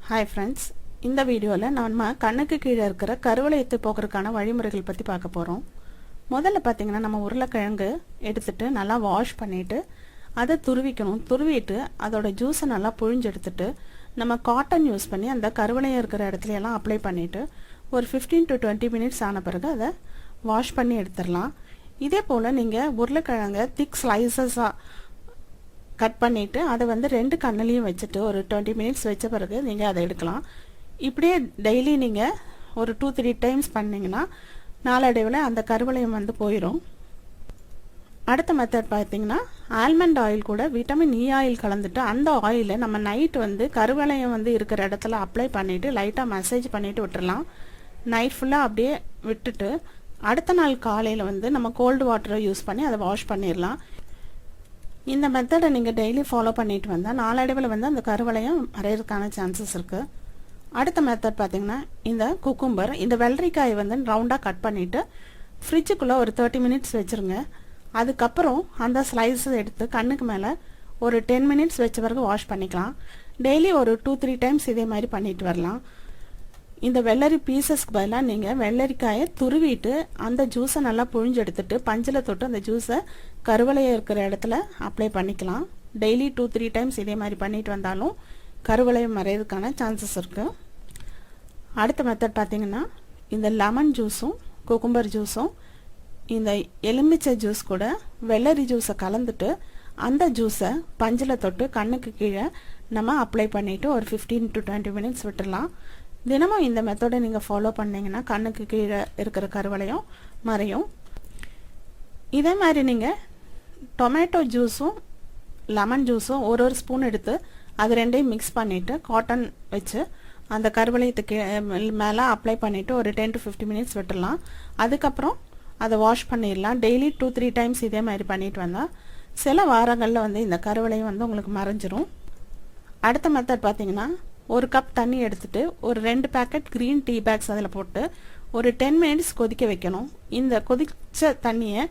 Hi friends, இந்த வீடியோவில் நம்ம கண்ணுக்கு கீழே இருக்கிற கருவளையத்தை போக்குறதுக்கான வழிமுறைகள் பற்றி பார்க்க போகிறோம். முதல்ல பார்த்தீங்கன்னா நம்ம உருளைக்கிழங்கு எடுத்துட்டு நல்லா வாஷ் பண்ணிவிட்டு அதை துருவிட்டு அதோட ஜூஸை நல்லா புழிஞ்சு எடுத்துட்டு நம்ம காட்டன் யூஸ் பண்ணி அந்த கருவளையம் இருக்கிற இடத்துல எல்லாம் அப்ளை பண்ணிவிட்டு ஒரு 15 to 20 மினிட்ஸ் ஆன பிறகு அதை வாஷ் பண்ணி எடுத்துடலாம். இதே போல் நீங்கள் உருளைக்கிழங்கை திக் ஸ்லைசஸாக கட் பண்ணிவிட்டு அதை வந்து ரெண்டு கண்ணுலையும் வச்சுட்டு ஒரு 20 மினிட்ஸ் வச்ச பிறகு நீங்கள் அதை எடுக்கலாம். இப்படியே டெய்லி நீங்கள் ஒரு 2-3 டைம்ஸ் பண்ணிங்கன்னா நாளடைவில் அந்த கருவளையம் வந்து போயிடும். அடுத்த மெத்தட் பார்த்தீங்கன்னா ஆல்மண்ட் ஆயில் கூட விட்டமின் இ ஆயில் கலந்துட்டு அந்த ஆயிலை நம்ம நைட் வந்து கருவளையம் வந்து இருக்கிற இடத்துல அப்ளை பண்ணிவிட்டு லைட்டாக மசாஜ் பண்ணிவிட்டு விட்டுறலாம். நைட் ஃபுல்லாக அப்படியே விட்டுட்டு அடுத்த நாள் காலையில் வந்து நம்ம கோல்டு வாட்டரை யூஸ் பண்ணி அதை வாஷ் பண்ணிடலாம். இந்த மெத்தடை நீங்கள் டெய்லி ஃபாலோ பண்ணிட்டு வந்தால் நாளடைவில் வந்து அந்த கருவளையம் மறையிறதுக்கான சான்சஸ் இருக்குது. அடுத்த மெத்தட் பார்த்தீங்கன்னா இந்த குக்கும்பர், இந்த வெள்ளரிக்காயை வந்து ரவுண்டாக கட் பண்ணிவிட்டு ஃப்ரிட்ஜுக்குள்ளே ஒரு 30 மினிட்ஸ் வச்சுருங்க. அதுக்கப்புறம் அந்த ஸ்லைஸை எடுத்து கண்ணுக்கு மேலே ஒரு 10 மினிட்ஸ் வச்ச பிறகு வாஷ் பண்ணிக்கலாம். டெய்லி ஒரு 2-3 டைம்ஸ் இதே மாதிரி பண்ணிட்டு வரலாம். இந்த வெள்ளரி பீசஸ்க்கு பதிலாக நீங்கள் வெள்ளரிக்காயை துருவிட்டு அந்த ஜூஸை நல்லா புழிஞ்சு எடுத்துட்டு பஞ்சில் தொட்டு அந்த ஜூஸை கருவளையம் இருக்கிற இடத்துல அப்ளை பண்ணிக்கலாம். டெய்லி 2-3 டைம்ஸ் இதே மாதிரி பண்ணிட்டு வந்தாலும் கருவளையம் மறையிறதுக்கான சான்சஸ் இருக்குது. அடுத்த மெத்தட் பார்த்தீங்கன்னா இந்த லெமன் ஜூஸும் குக்கும்பர் ஜூஸும் இந்த எலுமிச்சை ஜூஸ் கூட வெள்ளரி ஜூஸை கலந்துட்டு அந்த ஜூஸை பஞ்சில் தொட்டு கண்ணுக்கு கீழே நம்ம அப்ளை பண்ணிவிட்டு ஒரு 15 to 20 மினிட்ஸ் விட்டுடலாம். தினமும் இந்த மெத்தடை நீங்கள் ஃபாலோ பண்ணிங்கன்னா கண்ணுக்கு கீழே இருக்கிற கருவளையம் மறையும். இதே மாதிரி நீங்கள் டொமேட்டோ ஜூஸும் லெமன் ஜூஸும் ஒரு ஸ்பூன் எடுத்து அது ரெண்டையும் மிக்ஸ் பண்ணிவிட்டு காட்டன் வச்சு அந்த கருவளையத்துக்கு மேலே அப்ளை பண்ணிவிட்டு ஒரு 10 to 15 மினிட்ஸ் விட்டுடலாம். அதுக்கப்புறம் அதை வாஷ் பண்ணிடலாம். டெய்லி 2-3 டைம்ஸ் இதே மாதிரி பண்ணிட்டு வந்தால் சில வாரங்களில் வந்து இந்த கருவளையம் வந்து உங்களுக்கு மறைஞ்சிரும். அடுத்த மெத்தட் பார்த்தீங்கன்னா ஒரு கப் தண்ணி எடுத்துட்டு ஒரு 2 பேக்கெட் க்ரீன் டீ பேக்ஸ் அதில் போட்டு ஒரு 10 மினிட்ஸ் கொதிக்க வைக்கணும். இந்த கொதிச்ச தண்ணியை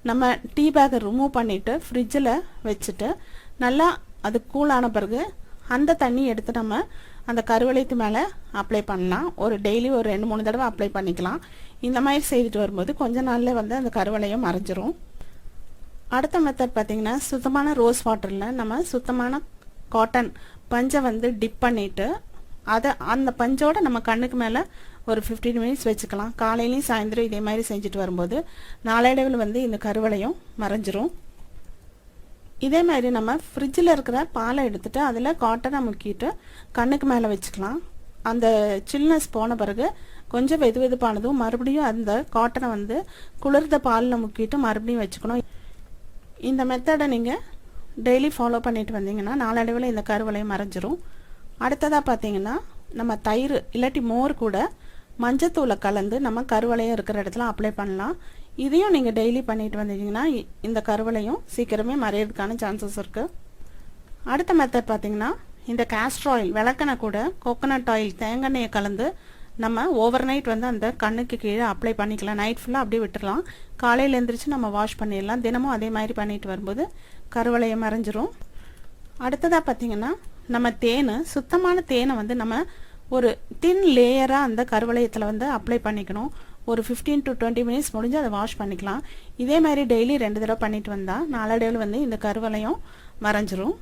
நம்ம டீ பேக்கை ரிமூவ் பண்ணிவிட்டு ஃப்ரிட்ஜில் வச்சுட்டு நல்லா அது கூலான பிறகு அந்த தண்ணி எடுத்து நம்ம அந்த கருவளையத்து மேலே அப்ளை பண்ணலாம். ஒரு டெய்லி ஒரு 2-3 தடவை அப்ளை பண்ணிக்கலாம். இந்த மாதிரி செய்துட்டு வரும்போது கொஞ்ச நாளில் வந்து அந்த கருவளையம் மறைஞ்சிரும். அடுத்த மெத்தட் பார்த்தீங்கன்னா சுத்தமான ரோஸ் வாட்டரில் நம்ம சுத்தமான காட்டன் பஞ்சை வந்து டிப் பண்ணிவிட்டு அதை அந்த பஞ்சோட நம்ம கண்ணுக்கு மேலே ஒரு 15 மினிட்ஸ் வச்சுக்கலாம். காலையிலையும் சாயந்தரம் இதே மாதிரி செஞ்சுட்டு வரும்போது நாளடைவில் வந்து இந்த கருவளையம் மறைஞ்சிரும். இதே மாதிரி நம்ம ஃப்ரிட்ஜில் இருக்கிற பாலை எடுத்துட்டு அதில் காட்டனை முக்கிட்டு கண்ணுக்கு மேலே வச்சுக்கலாம். அந்த சில்னஸ் போன பிறகு கொஞ்சம் வெதுவெதுப்பானதும் மறுபடியும் அந்த காட்டனை வந்து குளிர்ந்த பாலில் முக்கிட்டு மறுபடியும் வச்சுக்கணும். இந்த மெத்தடை நீங்கள் டெய்லி ஃபாலோ பண்ணிட்டு வந்தீங்கன்னா நாளடைவில் இந்த கருவளையம் மறைஞ்சிரும். அடுத்ததாக பார்த்தீங்கன்னா நம்ம தயிர் இல்லாட்டி மோர் கூட மஞ்சத்தூளை கலந்து நம்ம கருவளையம் இருக்கிற இடத்துல அப்ளை பண்ணலாம். இதையும் நீங்கள் டெய்லி பண்ணிட்டு வந்தீங்கன்னா இந்த கருவளையம் சீக்கிரமே மறையிறதுக்கான சான்சஸ் இருக்குது. அடுத்த மெத்தட் பார்த்தீங்கன்னா இந்த கேஸ்டர் ஆயில் விளக்கெண்ணெய் கூட கோகோனட் ஆயில் தேங்காய் கலந்து நம்ம ஓவர் நைட் வந்து அந்த கண்ணுக்கு கீழே அப்ளை பண்ணிக்கலாம். நைட் ஃபுல்லாக அப்படியே விட்டுடலாம். காலையில் எழுந்திரிச்சு நம்ம வாஷ் பண்ணிடலாம். தினமும் அதே மாதிரி பண்ணிட்டு வரும்போது கருவளையம் மறைஞ்சிரும். அடுத்ததாக பார்த்தீங்கன்னா நம்ம சுத்தமான தேனை வந்து நம்ம ஒரு தின் லேயராக அந்த கருவளையத்தில் வந்து அப்ளை பண்ணிக்கணும். ஒரு 15 to 20 மினிட்ஸ் முடிஞ்சு அதை வாஷ் பண்ணிக்கலாம். இதே மாதிரி டெய்லி 2 தடவை பண்ணிட்டு வந்தால் நாளடைவில் வந்து இந்த கருவளையம் மறைஞ்சிரும்.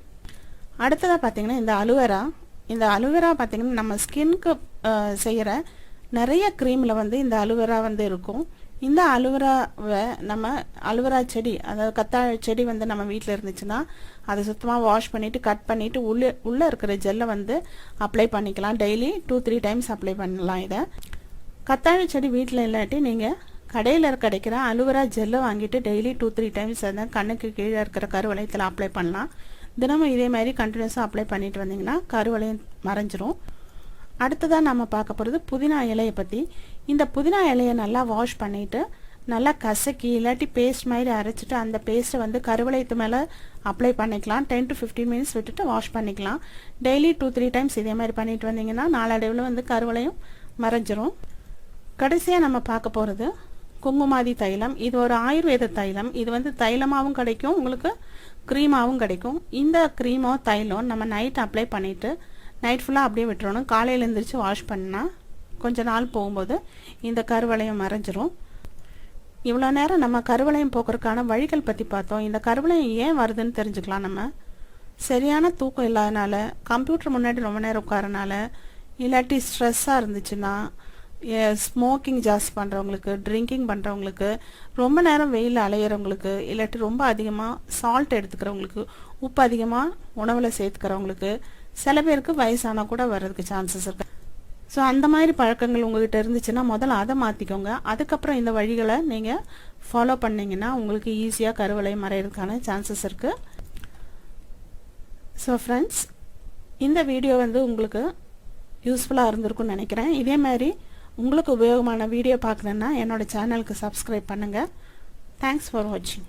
அடுத்ததாக பார்த்தீங்கன்னா இந்த அலுவேரா பார்த்தீங்கன்னா நம்ம ஸ்கின்க்கு செய்கிற நிறைய க்ரீமில் வந்து இந்த அலுவேரா வந்து இருக்கும். இந்த அலுவேராவை நம்ம அலுவேரா செடி, அதாவது கத்தாழை செடி வந்து நம்ம வீட்டில் இருந்துச்சுன்னா அதை சுத்தமாக வாஷ் பண்ணிவிட்டு கட் பண்ணிவிட்டு உள்ளே இருக்கிற ஜெல்லை வந்து அப்ளை பண்ணிக்கலாம். டெய்லி 2-3 டைம்ஸ் அப்ளை பண்ணலாம். இதை கத்தாழை செடி வீட்டில் இல்லாட்டி நீங்கள் கடையில் கிடைக்கிற அலுவேரா ஜெல்லை வாங்கிட்டு டெய்லி 2-3 டைம்ஸ் அந்த கண்ணுக்கு கீழே இருக்கிற கருவளையத்தில் அப்ளை பண்ணலாம். தினமும் இதே மாதிரி கண்டினியூஸாக அப்ளை பண்ணிட்டு வந்தீங்கன்னா கருவளையம் மறைஞ்சிரும். அடுத்ததாக நம்ம பார்க்க போகிறது புதினா இலையை பற்றி. இந்த புதினா இலையை நல்லா வாஷ் பண்ணிவிட்டு நல்லா கசக்கி இல்லாட்டி பேஸ்ட் மாதிரி அரைச்சிட்டு அந்த பேஸ்ட்டை வந்து கருவளையத்து மேலே அப்ளை பண்ணிக்கலாம். 10 to 15 மினிட்ஸ் விட்டுட்டு வாஷ் பண்ணிக்கலாம். டெய்லி 2-3 டைம்ஸ் இதே மாதிரி பண்ணிட்டு வந்தீங்கன்னா நாளடைவில் வந்து கருவளையம் மறைஞ்சிரும். கடைசியாக நம்ம பார்க்க போகிறது குங்குமாதி தைலம். இது ஒரு ஆயுர்வேத தைலம். இது வந்து தைலமாகவும் கிடைக்கும், உங்களுக்கு க்ரீமாகவும் கிடைக்கும். இந்த க்ரீமோ தைலம் நம்ம நைட் அப்ளை பண்ணிவிட்டு நைட் ஃபுல்லாக அப்படியே விட்டுறணும். காலையில் எழுந்திரிச்சு வாஷ் பண்ணால் கொஞ்ச நாள் போகும்போது இந்த கருவளையம் மறைஞ்சிரும். இவ்வளோ நேரம் நம்ம கருவளையம் போக்குறதுக்கான வழிகள் பற்றி பார்த்தோம். இந்த கருவளையம் ஏன் வருதுன்னு தெரிஞ்சுக்கலாம். நம்ம சரியான தூக்கம் இல்லாதனால, கம்ப்யூட்டர் முன்னாடி ரொம்ப நேரம் உட்காரனால, இல்லாட்டி ஸ்ட்ரெஸ்ஸாக இருந்துச்சுன்னா, ஸ்மோக்கிங் ஜாஸ்தி பண்ணுறவங்களுக்கு, ட்ரிங்கிங் பண்ணுறவங்களுக்கு, ரொம்ப நேரம் வெயில் அலையிறவங்களுக்கு, இல்லாட்டி ரொம்ப அதிகமாக சால்ட் எடுத்துக்கிறவங்களுக்கு, உப்பு அதிகமாக உணவில் சேர்த்துக்கிறவங்களுக்கு, சில பேருக்கு வயசானால் கூட வர்றதுக்கு சான்சஸ் இருக்குது. ஸோ அந்த மாதிரி பழக்கங்கள் உங்ககிட்ட இருந்துச்சுன்னா முதல்ல அதை மாற்றிக்கோங்க. அதுக்கப்புறம் இந்த வழிகளை நீங்கள் ஃபாலோ பண்ணிங்கன்னா உங்களுக்கு ஈஸியாக கருவளையம் மறையிறதுக்கான சான்சஸ் இருக்குது. ஸோ ஃப்ரெண்ட்ஸ், இந்த வீடியோ உங்களுக்கு யூஸ்ஃபுல்லாக இருந்திருக்கும்னு நினைக்கிறேன். இதே மாதிரி உங்களுக்கு உபயோகமான வீடியோ பார்க்கணுன்னா என்னோடய சேனலுக்கு சப்ஸ்கிரைப் பண்ணுங்கள். தேங்க்ஸ் ஃபார் வாட்சிங்.